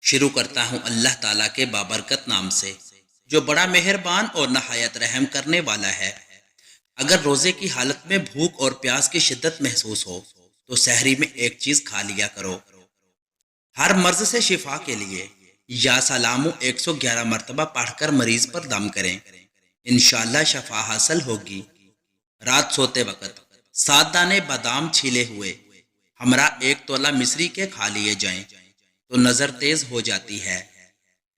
शुरू करता हूँ अल्लाह ताला के बाबरकत नाम से, जो बड़ा मेहरबान और नहायत रहम करने वाला है। अगर रोज़े की हालत में भूख और प्यास की शिद्दत महसूस हो तो सहरी में एक चीज़ खा लिया करो। हर मर्ज से शिफा के लिए या सलामु 111 मरतबा पढ़कर मरीज पर दम करें, इंशाअल्लाह शफा हासिल होगी। रात सोते वक्त 7 दाने बादाम छीले हुए हमरा 1 तोला मिस्री के खा लिए जाएं तो नज़र तेज हो जाती है।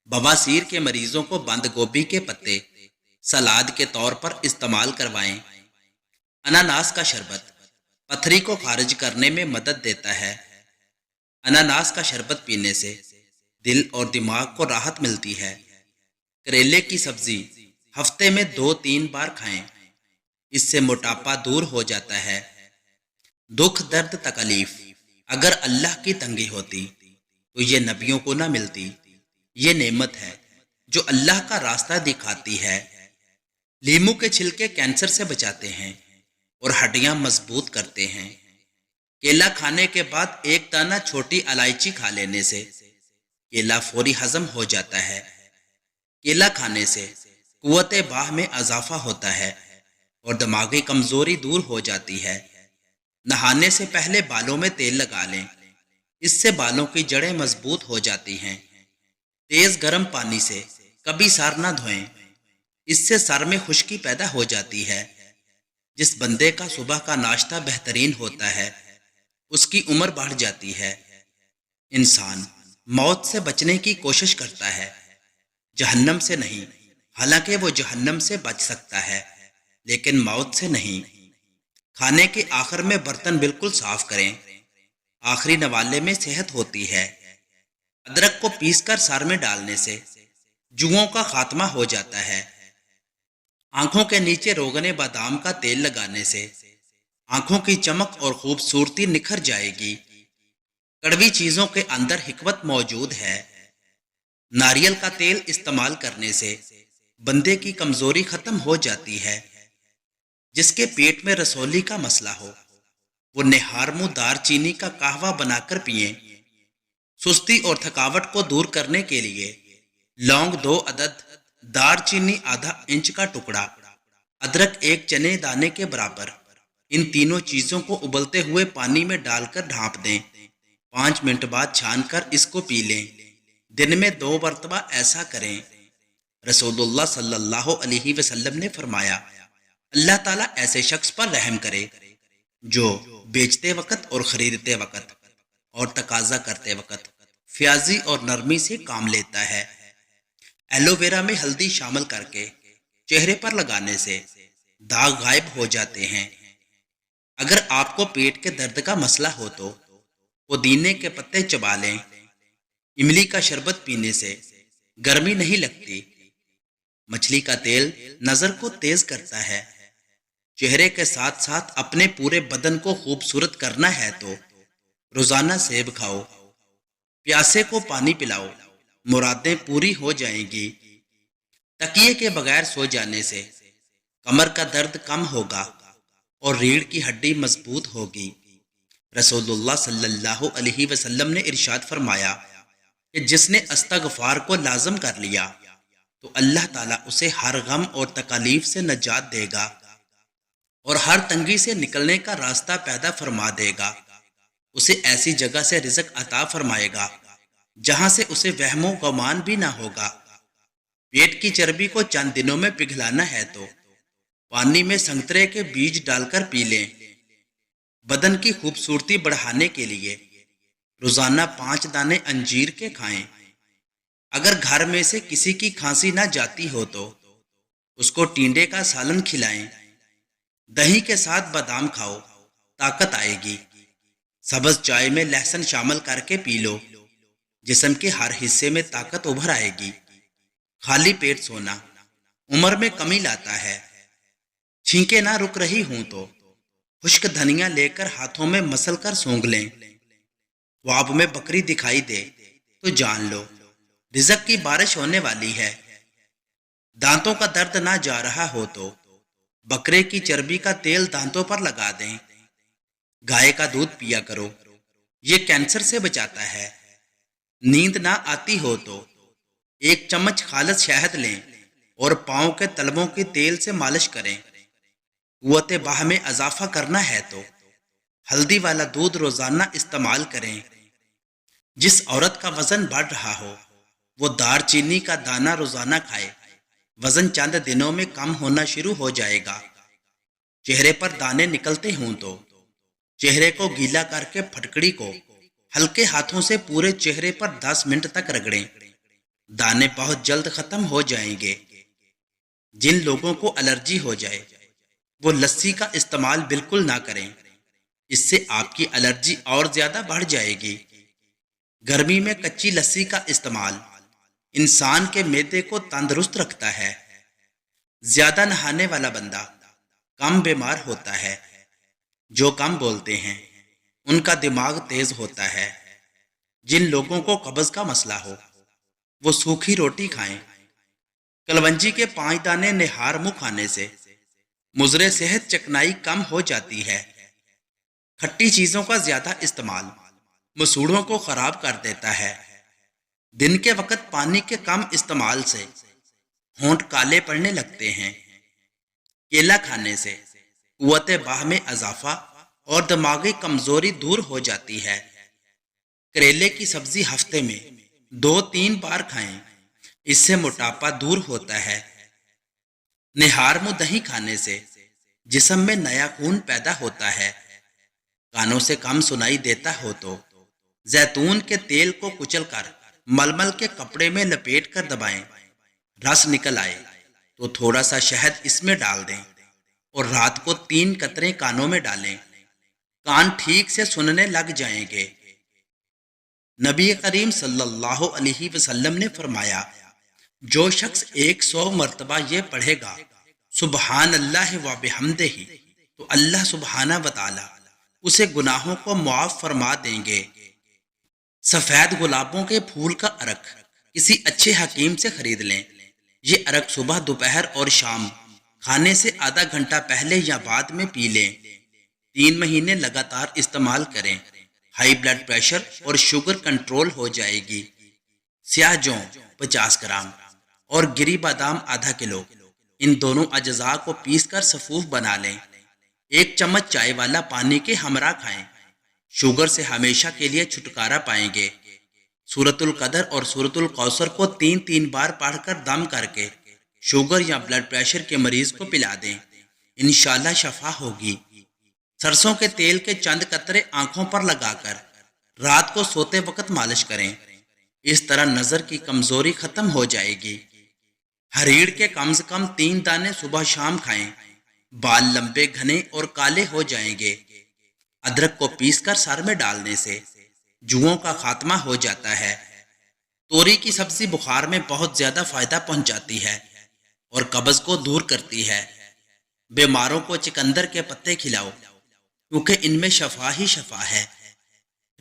बवासीर के मरीजों को बंद गोभी के पत्ते सलाद के तौर पर इस्तेमाल करवाएं। अनानास का शरबत पथरी को खारिज करने में मदद देता है। अनानास का शरबत पीने से दिल और दिमाग को राहत मिलती है। करेले की सब्जी हफ्ते में 2-3 बार खाएं, इससे मोटापा दूर हो जाता है। दुख दर्द तकलीफ अगर अल्लाह की तंगी होती तो ये नबियों को ना मिलती। ये नेमत है जो अल्लाह का रास्ता दिखाती है। लीमू के छिलके कैंसर से बचाते हैं और हड्डियां मजबूत करते हैं। केला खाने के बाद 1 दाना छोटी इलायची खा लेने से केला फौरी हजम हो जाता है। केला खाने से कुव्वते बाह में इजाफा होता है और दिमागी कमजोरी दूर हो जाती है। नहाने से पहले बालों में तेल लगा लें, इससे बालों की जड़ें मजबूत हो जाती हैं। तेज गर्म पानी से कभी सर न धोएं, इससे सर में खुश्की पैदा हो जाती है। जिस बंदे का सुबह का नाश्ता बेहतरीन होता है उसकी उम्र बढ़ जाती है। इंसान मौत से बचने की कोशिश करता है, जहन्नम से नहीं। हालांकि वो जहन्नम से बच सकता है लेकिन मौत से नहीं। खाने के आखिर में बर्तन बिल्कुल साफ करें, आखिरी नवाले में सेहत होती है। अदरक को पीसकर सर में डालने से जुओं का खात्मा हो जाता है। आंखों के नीचे रोगने बादाम का तेल लगाने से आंखों की चमक और खूबसूरती निखर जाएगी। कड़वी चीजों के अंदर हिकमत मौजूद है। नारियल का तेल इस्तेमाल करने से बंदे की कमजोरी खत्म हो जाती है। जिसके पेट में रसौली का मसला हो वो निहारमू दार चीनी का कहवा बनाकर पिए। सुस्ती और थकावट को दूर करने के लिए लौंग 2 अदद, दार चीनी आधा इंच का टुकड़ा, अदरक 1 चने दाने के बराबर, इन तीनों चीजों को उबलते हुए पानी में डालकर ढांप दें। 5 मिनट बाद छानकर इसको पी लें। दिन में 2 मरतबा ऐसा करें। रसूलुल्लाह सल्लल्लाहु अलैहि वसल्लम ने फरमाया, अल्लाह ताला ऐसे शख्स पर रहम करे जो बेचते वक्त और खरीदते वक्त और तकाजा करते वक्त फ्याजी और नरमी से काम लेता है। एलोवेरा में हल्दी शामिल करके चेहरे पर लगाने से दाग गायब हो जाते हैं। अगर आपको पेट के दर्द का मसला हो तो पुदीने के पत्ते चबा लें। इमली का शरबत पीने से गर्मी नहीं लगती। मछली का तेल नजर को तेज करता है। चेहरे के साथ साथ अपने पूरे बदन को खूबसूरत करना है तो रोजाना सेब खाओ। प्यासे को पानी पिलाओ, मुरादें पूरी हो जाएंगी। तकिए के बगैर सो जाने से कमर का दर्द कम होगा और रीढ़ की हड्डी मजबूत होगी। रसूलुल्लाह सल्लल्लाहु अलैहि वसल्लम ने इरशाद फरमाया कि जिसने अस्तगफार को लाजम कर लिया तो अल्लाह ताला उसे हर गम और तकलीफ से नजात देगा और हर तंगी से निकलने का रास्ता पैदा फरमा देगा। उसे ऐसी जगह से रिज़्क अता फरमाएगा जहां से उसे वहमो गुमान भी ना होगा। पेट की चर्बी को चंद दिनों में पिघलाना है तो पानी में संतरे के बीज डालकर पी लें। बदन की खूबसूरती बढ़ाने के लिए रोजाना 5 दाने अंजीर के खाएं। अगर घर में से किसी की खांसी ना जाती हो तो उसको टींडे का सालन खिलाएं। दही के साथ बादाम खाओ, ताकत आएगी। सब्ज चाय में लहसुन शामिल करके पी लो, जिस्म के हर हिस्से में ताकत उभर आएगी। खाली पेट सोना उम्र में कमी लाता है। छींके ना रुक रही हूं तो खुश्क धनिया लेकर हाथों में मसल कर सूंघ लें। ख्वाब में बकरी दिखाई दे तो जान लो रिज़्क की बारिश होने वाली है। दांतों का दर्द ना जा रहा हो तो बकरे की चर्बी का तेल दांतों पर लगा दें। गाय का दूध पिया करो, ये कैंसर से बचाता है। نیند نہ آتی ہو تو 1 چمچ خالص شہد لیں اور پاؤں کے تلووں کی تیل سے مالش کریں۔ قوت باہ میں اضافہ کرنا ہے تو ہلدی والا دودھ روزانہ استعمال کریں۔ جس عورت کا وزن بڑھ رہا ہو وہ دار چینی کا دانہ روزانہ کھائے، وزن چند دنوں میں کم ہونا شروع ہو جائے گا۔ چہرے پر دانے نکلتے ہوں تو چہرے کو گیلا کر کے پھٹکڑی کو ہلکے ہاتھوں سے پورے چہرے پر 10 منٹ تک رگڑیں، دانے بہت جلد ختم ہو جائیں گے۔ جن لوگوں کو الرجی ہو جائے وہ لسی کا استعمال بالکل نہ کریں، اس سے آپ کی الرجی اور زیادہ بڑھ جائے گی۔ گرمی میں کچی لسی کا استعمال انسان کے معدے کو تندرست رکھتا ہے۔ زیادہ نہانے والا بندہ کم بیمار ہوتا ہے۔ جو کم بولتے ہیں ان کا دماغ تیز ہوتا ہے۔ جن لوگوں کو قبض کا مسئلہ ہو وہ سوکھی روٹی کھائیں۔ کلونجی کے 5 دانے نہار منہ کھانے سے مضر صحت چکنائی کم ہو جاتی ہے۔ کھٹی چیزوں کا زیادہ استعمال مسوڑھوں کو خراب کر دیتا ہے۔ دن کے وقت پانی کے کم استعمال سے ہونٹ کالے پڑنے لگتے ہیں۔ کیلا کھانے سے قوت باہ میں اضافہ اور دماغی کمزوری دور ہو جاتی ہے۔ کریلے کی سبزی ہفتے میں 2-3 بار کھائیں، اس سے موٹاپا دور ہوتا ہے۔ نہار منہ دہی کھانے سے جسم میں نیا خون پیدا ہوتا ہے۔ کانوں سے کم سنائی دیتا ہو تو زیتون کے تیل کو کچل کر ململ کے کپڑے میں لپیٹ کر دبائیں، رس نکل آئے تو تھوڑا سا شہد اس میں ڈال دیں اور رات کو 3 قطرے کانوں میں ڈالیں، کان ٹھیک سے سننے لگ جائیں گے۔ نبی کریم صلی اللہ علیہ وسلم نے فرمایا، جو شخص 100 مرتبہ یہ پڑھے گا سبحان اللہ و بحمدہ، تو اللہ سبحانہ و تعالی اسے گناہوں کو معاف فرما دیں گے۔ سفید گلابوں کے پھول کا عرق کسی اچھے حکیم سے خرید لیں۔ یہ عرق صبح، دوپہر اور شام کھانے سے آدھا گھنٹہ پہلے یا بعد میں پی لیں۔ 3 مہینے لگاتار استعمال کریں، ہائی بلڈ پریشر اور شوگر کنٹرول ہو جائے گی۔ سیاہ جوں 50 گرام اور گری بادام آدھا کلو، ان دونوں اجزاء کو پیس کر سفوف بنا لیں۔ 1 چمچ چائے والا پانی کے ہمراہ کھائیں، شوگر سے ہمیشہ کے لیے چھٹکارا پائیں گے۔ سورۃ القدر اور سورۃ الکوثر کو 3 بار پڑھ کر دم کر کے شوگر یا بلڈ پریشر کے مریض کو پلا دیں، انشاءاللہ شفا ہوگی۔ سرسوں کے تیل کے چند قطرے آنکھوں پر لگا کر رات کو سوتے وقت مالش کریں، اس طرح نظر کی کمزوری ختم ہو جائے گی۔ ہریڑ کے کم سے کم 3 دانے صبح شام کھائیں، بال لمبے، گھنے اور کالے ہو جائیں گے۔ ادرک کو پیس کر سر میں ڈالنے سے جوؤں کا خاتمہ ہو جاتا ہے۔ توری کی سبزی بخار میں بہت زیادہ فائدہ پہنچاتی ہے اور قبض کو دور کرتی ہے۔ بیماروں کو چقندر کے پتے کھلاؤ کیونکہ ان میں شفا ہی شفا ہے۔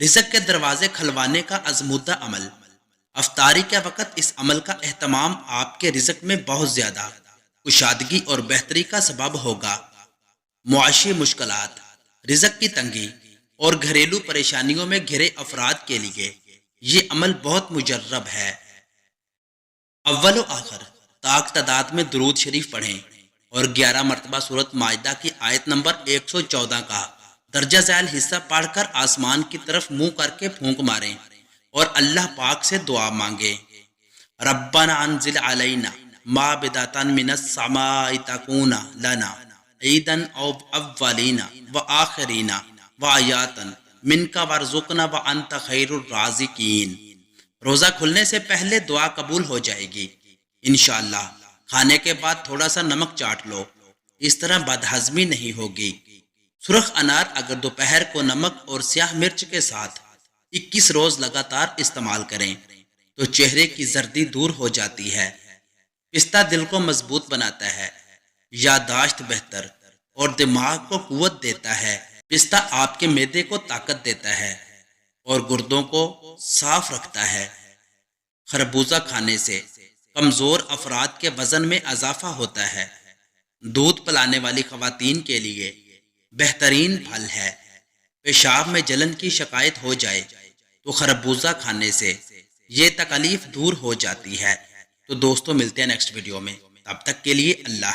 رزق کے دروازے کھلوانے کا آزمودہ عمل، افطاری کے وقت اس عمل کا اہتمام آپ کے رزق میں بہت زیادہ کشادگی اور بہتری کا سبب ہوگا۔ معاشی مشکلات، رزق کی تنگی اور گھریلو پریشانیوں میں گھرے افراد کے لیے یہ عمل بہت مجرب ہے۔ اول و آخر طاق تعداد میں درود شریف پڑھیں اور 11 مرتبہ سورۃ مائدہ کی آیت نمبر 114 کا درجہ ذیل حصہ پڑھ کر آسمان کی طرف منہ کر کے پھونک ماریں اور اللہ پاک سے دعا مانگیں، ربنا انزل علینا مائدۃ من السماء تکون لنا عیدا الاولینا والآخرین وآیات منک وارزقنا وانت خیر الرازقین۔ روزہ کھلنے سے پہلے دعا قبول ہو جائے گی انشاءاللہ۔ کھانے کے بعد تھوڑا سا نمک چاٹ لو، اس طرح بدہضمی نہیں ہوگی۔ سرخ انار اگر دوپہر کو نمک اور سیاہ مرچ کے ساتھ 21 روز لگاتار استعمال کریں تو چہرے کی زردی دور ہو جاتی ہے۔ پستہ دل کو مضبوط بناتا ہے، یادداشت بہتر اور دماغ کو قوت دیتا ہے۔ پستہ آپ کے معدے کو طاقت دیتا ہے اور گردوں کو صاف رکھتا ہے۔ خربوزہ کھانے سے کمزور افراد کے وزن میں اضافہ ہوتا ہے۔ دودھ پلانے والی خواتین کے لیے بہترین پھل ہے۔ پیشاب میں جلن کی شکایت ہو جائے تو خربوزہ کھانے سے یہ تکلیف دور ہو جاتی ہے۔ تو دوستوں ملتے ہیں نیکسٹ ویڈیو میں، تب تک کے لیے اللہ حافظ۔